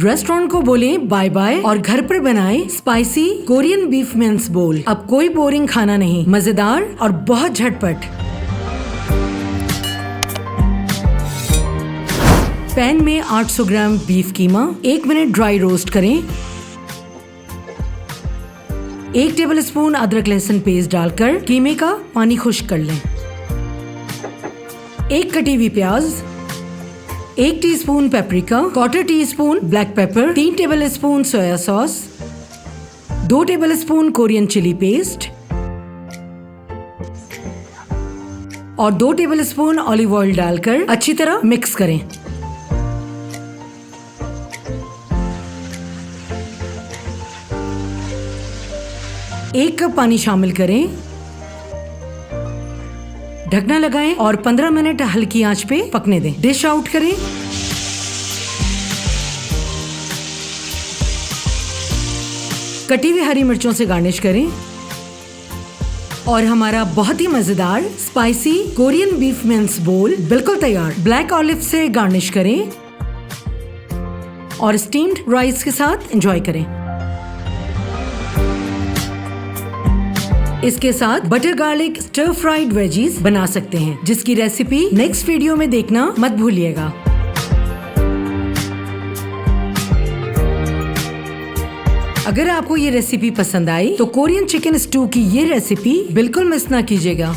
Restaurant को बोले bye bye और घर पर बनाए स्पाइसी कोरियन बीफ मेंस बोल। अब कोई बोरिंग खाना नहीं, मजेदार और बहुत झटपट। पैन में 800 ग्राम बीफ कीमा 1 मिनट ड्राई रोस्ट करें। 1 टेबलस्पून अदरक लहसुन पेस्ट डालकर कीमे का पानी खुश्क कर लें। 1 कटी हुई प्याज, 1 teaspoon paprika, 1/4 teaspoon black pepper, 3 tablespoon soya sauce, 2 tablespoon Korean chilli paste और 2 टेबलस्पून ऑलिव ऑयल डालकर अच्छी तरह मिक्स करें। एक कप पानी शामिल करें, ढकना लगाएं और 15 मिनट हल्की आंच पे पकने दें। डिश आउट करें। कटी हुई हरी मिर्चों से गार्निश करें और हमारा बहुत ही मजेदार स्पाइसी कोरियन बीफ मेंस बोल बिल्कुल तैयार। ब्लैक ऑलिव से गार्निश करें और स्टीम्ड राइस के साथ एंजॉय करें। इसके साथ butter garlic stir fried veggies बना सकते हैं, जिसकी रेसिपी नेक्स्ट वीडियो में देखना मत भूलिएगा। अगर आपको ये रेसिपी पसंद आई तो कोरियन चिकन स्टू की ये रेसिपी बिल्कुल मिस ना कीजिएगा।